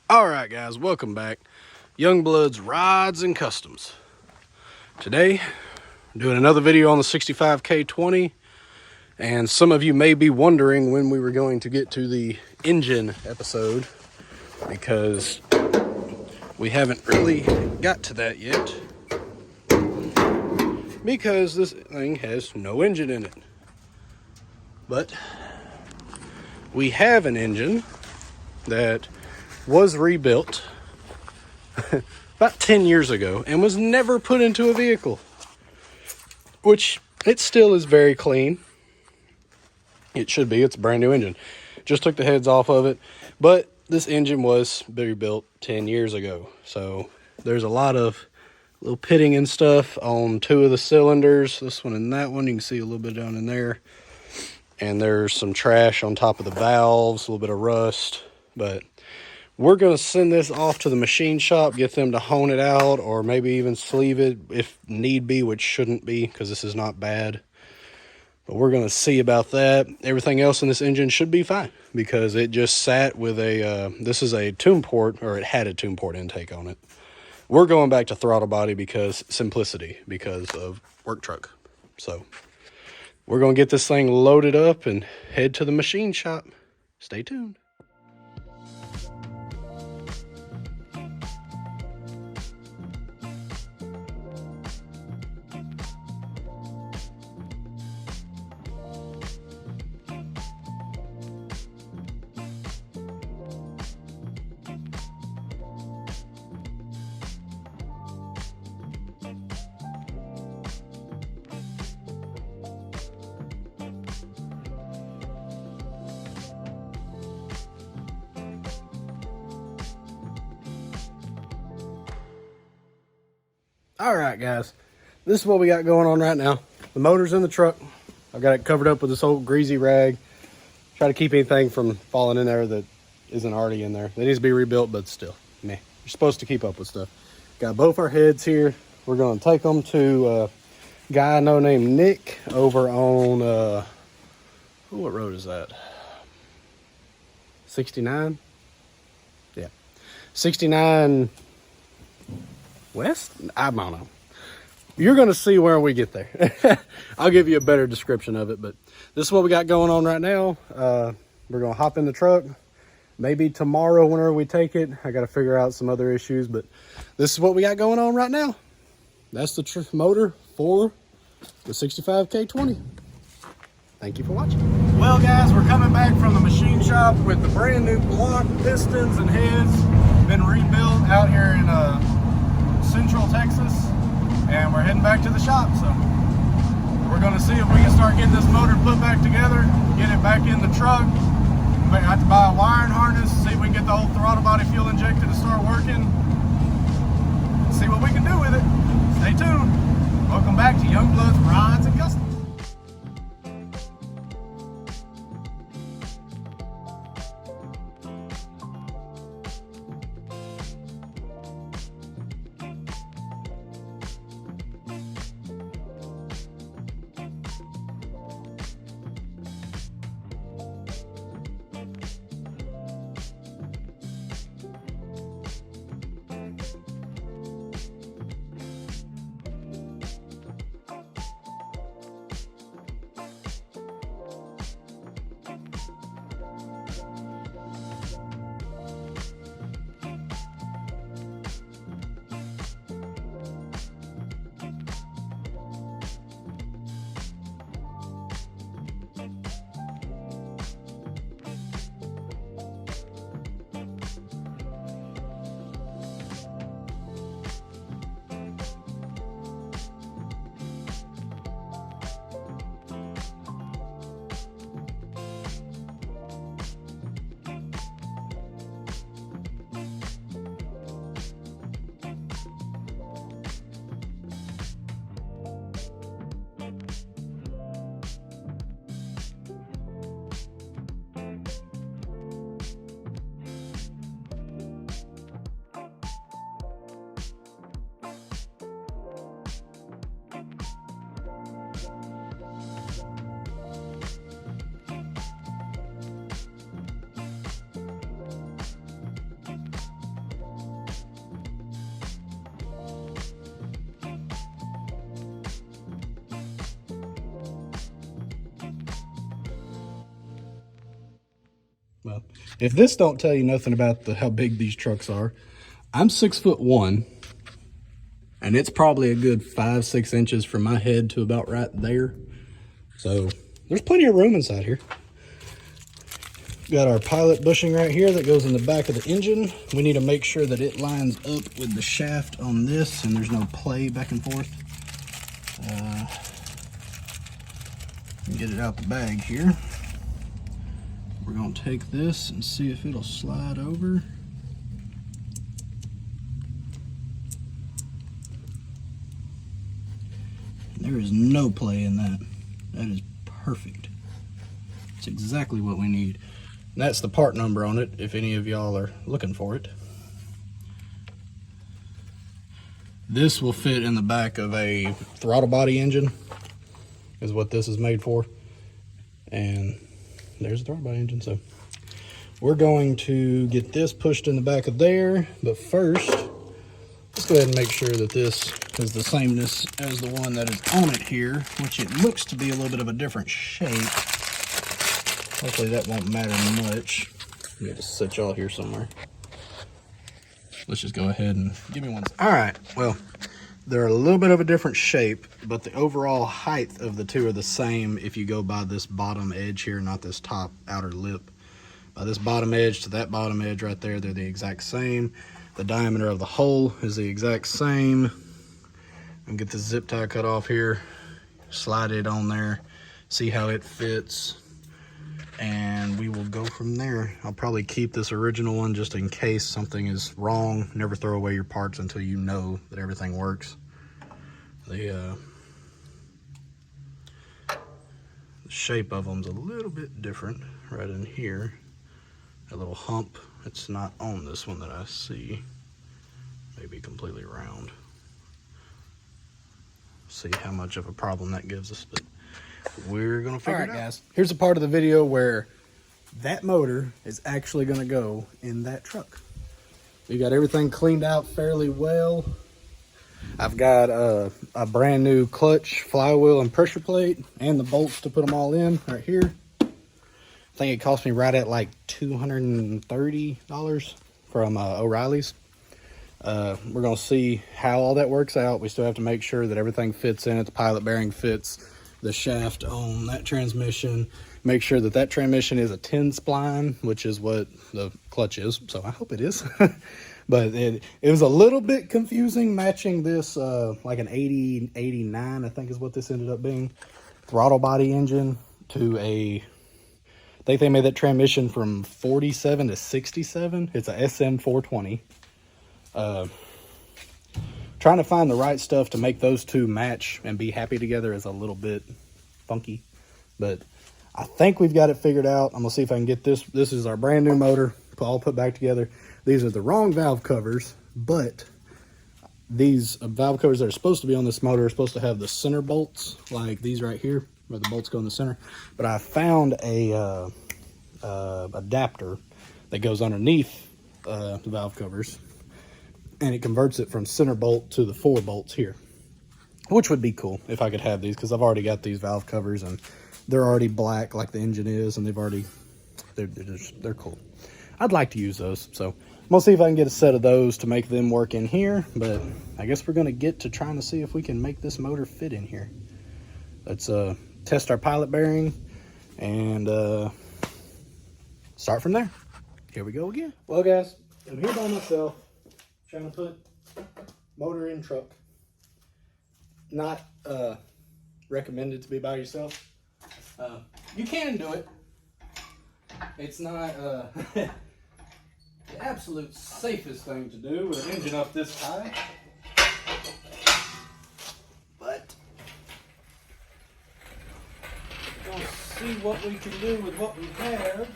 Alright guys, welcome back. Youngbloods Rides and Customs. Today, I'm doing another video on the 65 k20, and some of you may be wondering when we were going to get to the engine episode, because we haven't really got to that yet, because this thing has no engine in it. But we have an engine that was rebuilt about 10 years ago and was never put into a vehicle, which it still is very clean. It should be. It's a brand new engine. Just took the heads off of it, but this engine was rebuilt 10 years ago. So there's a lot of little pitting and stuff on two of the cylinders, this one and that one. You can see a little bit down in there, and there's some trash on top of the valves, a little bit of rust. But we're going to send this off to the machine shop, get them to hone it out, or maybe even sleeve it if need be, which shouldn't be because this is not bad. But we're going to see about that. Everything else in this engine should be fine because it just sat with a, this is a tune port, or it had a tune port intake on it. We're going back to throttle body because simplicity, because of work truck. So we're going to get this thing loaded up and head to the machine shop. Stay tuned. All right, guys, this is what we got going on right now. The motor's in the truck. I've got it covered up with this old greasy rag. Try to keep anything from falling in there that isn't already in there. It needs to be rebuilt, but still, meh. You're supposed to keep up with stuff. Got both our heads here. We're going to take them to a guy I know named Nick over on, what road is that? 69? Yeah. 69 West? I don't know. You're going to see where we get there. I'll give you a better description of it, but this is what we got going on right now. We're going to hop in the truck. Maybe tomorrow whenever we take it. I got to figure out some other issues, but this is what we got going on right now. That's the motor for the 65 k20. Thank you for watching. Well, guys, we're coming back from the machine shop with the brand new block pistons and heads. Been rebuilt out here in Central Texas, and we're heading back to the shop. So we're going to see if we can start getting this motor put back together, get it back in the truck. Might have to buy a wiring harness, see if we can get the whole throttle body fuel injected to start working, see what we can do with it. Stay tuned. Welcome back to Youngbloods Rides and Customs. Well, if this don't tell you nothing about how big these trucks are, I'm 6'1", and it's probably a good 5-6 inches from my head to about right there. So there's plenty of room inside here. Got our pilot bushing right here that goes in the back of the engine. We need to make sure that it lines up with the shaft on this and there's no play back and forth. Get it out the bag here. We're gonna take this and see if it'll slide over. There is no play in that. That is perfect. It's exactly what we need. And that's the part number on it, if any of y'all are looking for it. This will fit in the back of a throttle body engine, is what this is made for. And there's the throttle body engine. So we're going to get this pushed in the back of there. But first, let's go ahead and make sure that this is the sameness as the one that is on it here, which it looks to be a little bit of a different shape. Hopefully that won't matter much. Let me just set y'all here somewhere. Let's just go ahead and give me one. All right, well, they're a little bit of a different shape, but the overall height of the two are the same if you go by this bottom edge here, not this top outer lip. By this bottom edge to that bottom edge right there, they're the exact same. The diameter of the hole is the exact same. And get the zip tie cut off here, slide it on there, see how it fits, and we will go from there. I'll probably keep this original one just in case something is wrong. Never throw away your parts until you know that everything works. The shape of them's a little bit different right in here. A little hump. It's not on this one that I see. Maybe completely round. See how much of a problem that gives us, but we're gonna figure it out. Guys, here's a part of the video where that motor is actually gonna go in that truck. We got everything cleaned out fairly well. I've got a brand new clutch, flywheel, and pressure plate, and the bolts to put them all in right here. I think it cost me right at like $230 from O'Reilly's. We're gonna see how all that works out. We still have to make sure that everything fits in it. The pilot bearing fits the shaft on that transmission. Make sure that that transmission is a 10 spline, which is what the clutch is. So I hope it is. But it was a little bit confusing matching this like an 80, 89, I think is what this ended up being. Throttle body engine to I think they made that transmission from 47 to 67. It's a SM 420. Trying to find the right stuff to make those two match and be happy together is a little bit funky, but I think we've got it figured out. I'm gonna see if I can get this. This is our brand new motor, all put back together. These are the wrong valve covers, but these valve covers that are supposed to be on this motor are supposed to have the center bolts, like these right here, where the bolts go in the center. But I found a adapter that goes underneath the valve covers, and it converts it from center bolt to the 4 bolts here, which would be cool if I could have these, because I've already got these valve covers and they're already black like the engine is, and they're cool. I'd like to use those, so I'm gonna see if I can get a set of those to make them work in here. But I guess we're gonna get to trying to see if we can make this motor fit in here. Let's test our pilot bearing and start from there. Here we go again. Well, guys, I'm here by myself trying to put motor in truck. Not recommended to be by yourself. You can do it. It's not the absolute safest thing to do with an engine up this high, but we're going to see what we can do with what we have.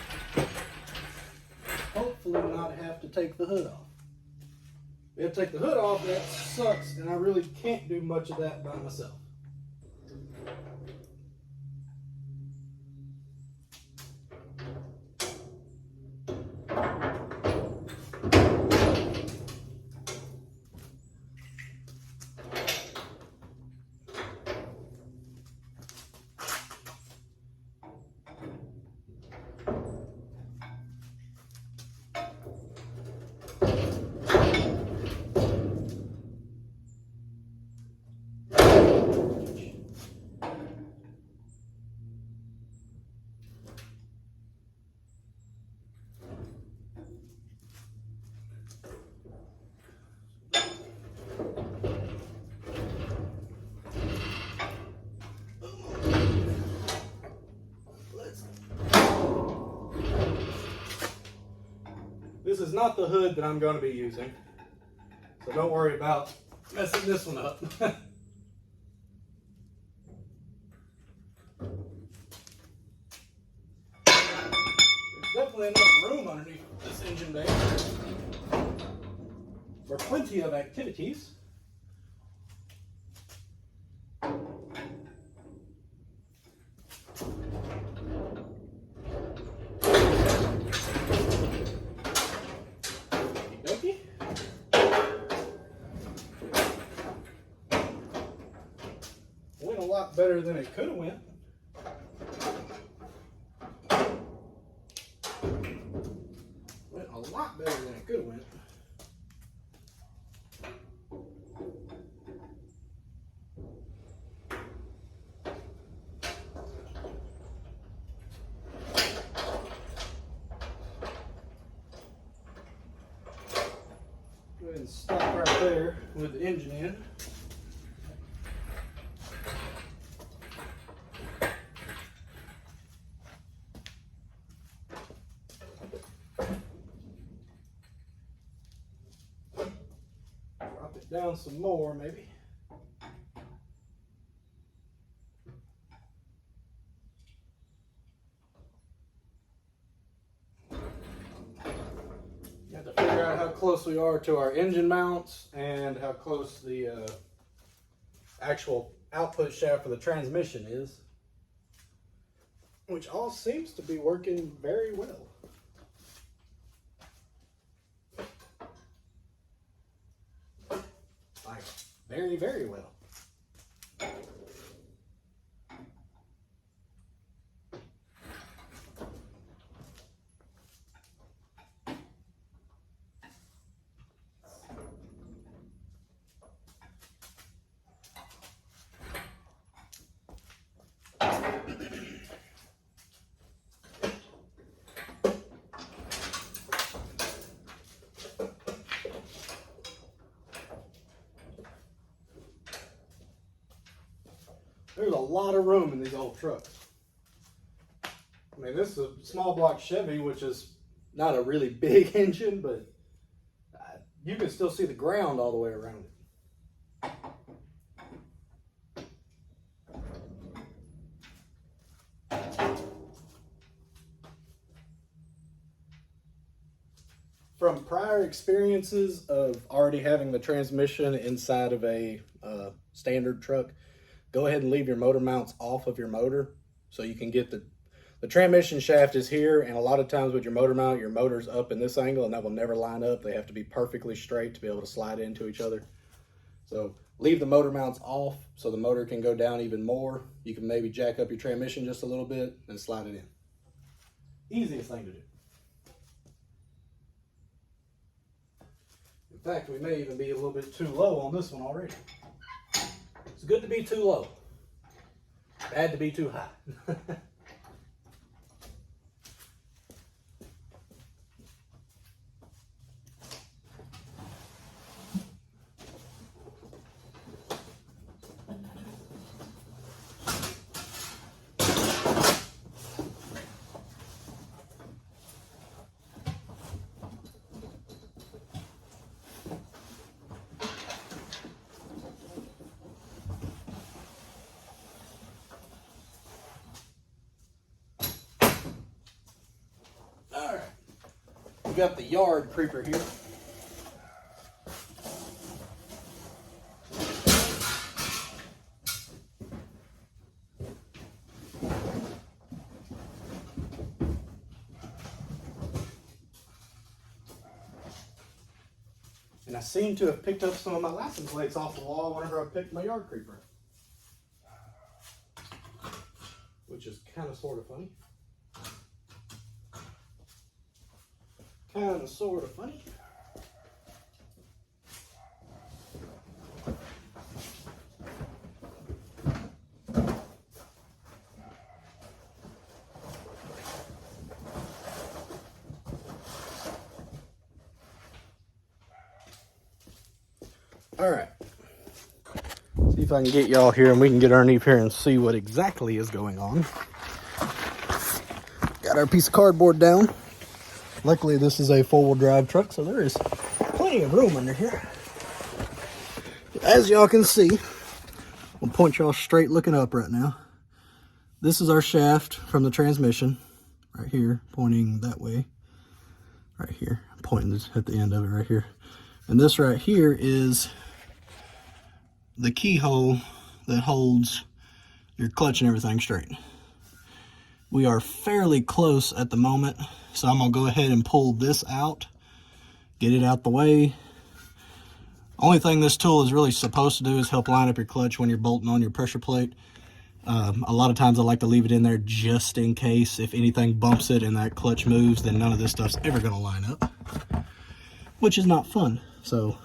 Hopefully not have to take the hood off. If we have to take the hood off, that sucks, and I really can't do much of that by myself. This is not the hood that I'm going to be using, so don't worry about messing this one up. There's definitely enough room underneath this engine bay for plenty of activities. Went a lot better than it could have went. Went a lot better than it could have went. Go ahead and stop right there with the engine in. Drop it down some more, maybe. You have to figure out how close we are to our engine mounts and how close the actual output shaft for the transmission is, which all seems to be working very well. Like, very, very well. There's a lot of room in these old trucks. I mean, this is a small block Chevy, which is not a really big engine, but you can still see the ground all the way around it. From prior experiences of already having the transmission inside of a standard truck, go ahead and leave your motor mounts off of your motor so you can get the transmission shaft is here, and a lot of times with your motor mount, your motor's up in this angle and that will never line up. They have to be perfectly straight to be able to slide into each other. So leave the motor mounts off so the motor can go down even more. You can maybe jack up your transmission just a little bit and slide it in. Easiest thing to do. In fact, we may even be a little bit too low on this one already. It's good to be too low. Bad to be too high. We got the yard creeper here. And I seem to have picked up some of my license plates off the wall whenever I picked my yard creeper. Which is kind of sort of funny. Kind of sort of funny. All right. See if I can get y'all here and we can get underneath here and see what exactly is going on. Got our piece of cardboard down. Luckily, this is a four-wheel drive truck, so there is plenty of room under here. As y'all can see, I'll point y'all straight looking up right now. This is our shaft from the transmission, right here, pointing that way. Right here, pointing at the end of it right here. And this right here is the keyhole that holds your clutch and everything straight. We are fairly close at the moment, so I'm gonna go ahead and pull this out, get it out the way. Only thing this tool is really supposed to do is help line up your clutch when you're bolting on your pressure plate. A lot of times I like to leave it in there just in case if anything bumps it and that clutch moves, then none of this stuff's ever gonna line up, which is not fun. So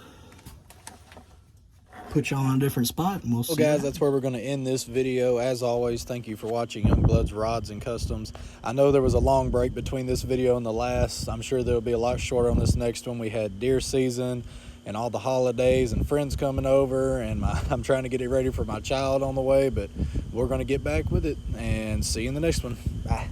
put y'all on a different spot and we'll see. Well guys, that's where we're going to end this video. As always, thank you for watching Youngblood's Rods and Customs. I know there was a long break between this video and the last. I'm sure there'll be a lot shorter on this next one. We had deer season and all the holidays and friends coming over, and I'm trying to get it ready for my child on the way, but we're going to get back with it and see you in the next one. Bye.